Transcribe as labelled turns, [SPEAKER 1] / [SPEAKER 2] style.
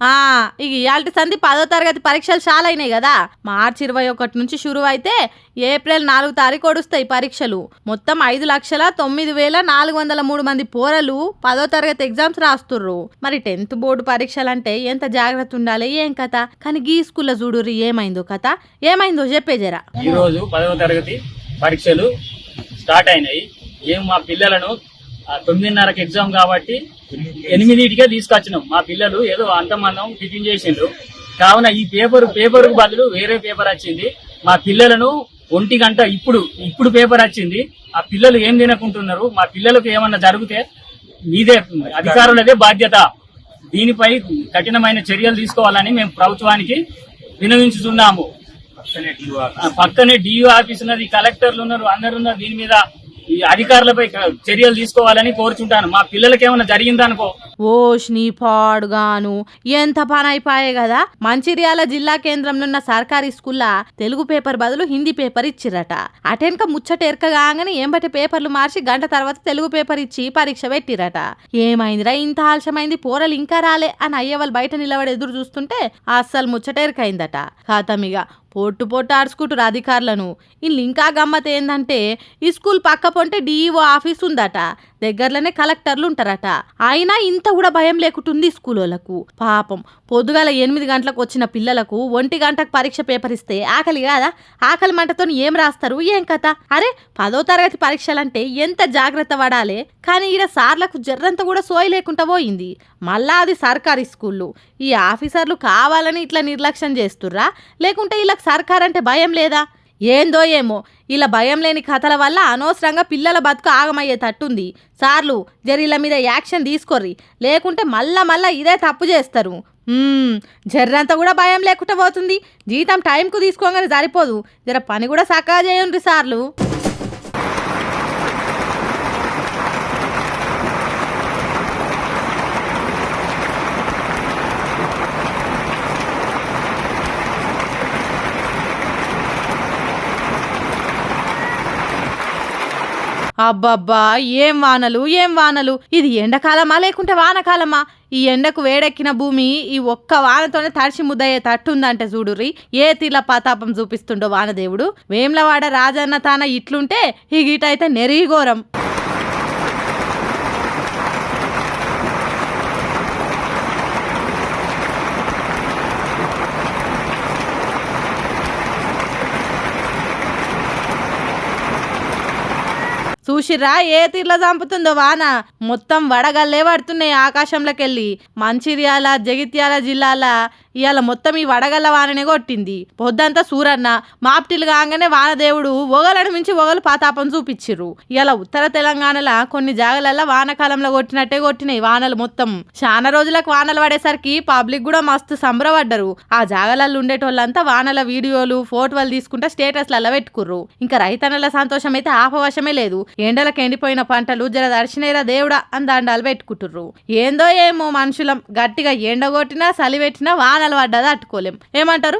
[SPEAKER 1] ఆ ఇక ఇయాల్టి సంధి 10వ తరగతి పరీక్షలు చాలా అయినాయి కదా. మార్చి 21 నుంచి షురు అయితే ఏప్రిల్ 4 తారీఖు ఒడుస్తాయి పరీక్షలు. మొత్తం 5,09,403 మంది పోరలు 10వ తరగతి ఎగ్జామ్స్ రాస్తుర్రు. మరి 10th బోర్డు పరీక్షలు అంటే ఎంత జాగ్రత్త ఉండాలి ఏం కథ. కానీ గీ స్కూల్లో చూడుర్రి ఏమైందో కథ. ఏమైందో చెప్పేజరా.
[SPEAKER 2] ఈ రోజు 10వ తరగతి పరీక్షలు స్టార్ట్ అయినాయి. మా పిల్లలను 9:30కి ఎగ్జామ్ కాబట్టి 8కే తీసుకొచ్చినాం. మా పిల్లలు ఏదో అంతమందం టిఫిన్ చేసిండ్రు కావున ఈ పేపర్ బదులు వేరే పేపర్ వచ్చింది. మా పిల్లలను 1 గంట ఇప్పుడు పేపర్ వచ్చింది. ఆ పిల్లలు ఏం తినకుంటున్నారు. మా పిల్లలకు ఏమన్నా జరిగితే మీదే అధికారులదే బాధ్యత. దీనిపై కఠినమైన చర్యలు తీసుకోవాలని మేము ప్రభుత్వానికి విన్నవించుతున్నాము. పక్కనే డిఓ ఆఫీస్ ఉన్నది, కలెక్టర్లు ఉన్నారు, అందరు ఉన్నారు. దీని మీద ఈ అధికారులపై చర్యలు తీసుకోవాలని కోరుచుంటాను. మా పిల్లలకి ఏమైనా జరిగిందనుకో
[SPEAKER 1] ఓష్ని పాడుగాను ఎంత పని అయిపోయాయి కదా. మంచిర్యాల జిల్లా కేంద్రంలో ఉన్న సర్కారీ స్కూల్లా తెలుగు పేపర్ బదులు హిందీ పేపర్ ఇచ్చిరట. అటెనక ముచ్చట ఎరకగానే ఏంబట్టి పేపర్లు మార్చి గంట తర్వాత తెలుగు పేపర్ ఇచ్చి పరీక్ష పెట్టిరట. ఏమైందిరా ఇంత ఆలస్యమైంది, పోరలు ఇంకా రాలే అని అయ్యవాళ్ళు బయట నిలబడి ఎదురు చూస్తుంటే అస్సలు ముచ్చట ఎరకైందట. ఖాతమిగా పొట్టు ఆడుచుకుంటారు అధికారులను. వీళ్ళు ఇంకా గమ్మత్ ఏందంటే ఈ స్కూల్ పక్క పొంటే డిఈఓ ఆఫీస్ ఉందట, దగ్గరలోనే కలెక్టర్లు ఉంటారట. అయినా ఇంత కూడా భయం లేకుంటుంది స్కూల్ వాళ్ళకు. పాపం పొద్దుగాల 8 గంటలకు వచ్చిన పిల్లలకు 1 గంటకు పరీక్ష పేపర్ ఇస్తే ఆకలి కాదా? ఆకలి మంటతో ఏం రాస్తారు ఏం కథ? అరే 10వ తరగతి పరీక్షలంటే ఎంత జాగ్రత్త పడాలి. కానీ ఈడ సార్లకు జర్రంతా కూడా సోయి లేకుండా పోయింది. మళ్ళా అది సర్కారీ స్కూళ్ళు. ఈ ఆఫీసర్లు కావాలని ఇట్లా నిర్లక్ష్యం చేస్తుర్రా, లేకుంటే వీళ్ళకి సర్కార్ అంటే భయం లేదా? ఏందో ఏమో ఇలా భయం లేని కథల వల్ల అనవసరంగా పిల్లల బతుకు ఆగమయ్యేటట్టుంది. సార్లు జరీల మీద యాక్షన్ తీసుకోర్రి, లేకుంటే మళ్ళా ఇదే తప్పు చేస్తారు. జర్రంతా కూడా భయం లేకుండా పోతుంది. జీతం టైంకు తీసుకోగానే సరిపోదు, జర పని కూడా సక్కగా చేయండి సార్లు. అబ్బబ్బా ఏం వానలు. ఇది ఎండాకాలమా లేకుంటే వానకాలమా? ఈ ఎండకు వేడెక్కిన భూమి ఈ ఒక్క వానతోనే తడిసి ముద్దయ్యే తట్టుందంటే చూడుర్రి ఏ తీర్ల పాతాపం చూపిస్తుండో వానదేవుడు. వేమ్లవాడ రాజన్న తాన ఇట్లుంటే ఈ గీటైతే నెరిఘోరం. చూసిర్రా ఏ తీర్ల చంపుతుందో వాన. మొత్తం వడగల్లే పడుతున్నాయి ఆకాశంలోకెళ్ళి. మంచిర్యాల జగిత్యాల జిల్లాల ఇవాళ మొత్తం ఈ వడగల్ల వాననే కొట్టింది. పొద్దంతా సూరన్న మాప్టిలు కాగానే వానదేవుడు ఒగలను మించి ఒగలు పాతాపం చూపించిర్రు. ఇవాళ ఉత్తర తెలంగాణలో కొన్ని జాగలల్లో వానకాలంలో కొట్టినట్టే కొట్టినాయి వానలు. మొత్తం చాలా రోజులకు వానలు పడేసరికి పబ్లిక్ కూడా మస్తు సంబరపడ్డరు. ఆ జాగలలో ఉండేటోళ్ళంతా వానల వీడియోలు ఫోటోలు తీసుకుంటా స్టేటస్లలో పెట్టుకుర్రు. ఇంకా రైతన్నల సంతోషం అయితే ఆపవశమే లేదు. ఎండలకు ఎండిపోయిన పంటలు జర దర్శనేరా దేవుడా అని దండాలు పెట్టుకుంటుర్రు. ఏందో ఏమో మనుషులం, గట్టిగా ఎండ కొట్టినా చలి పెట్టినా వానలు పడ్డదా అట్టుకోలేం. ఏమంటారు?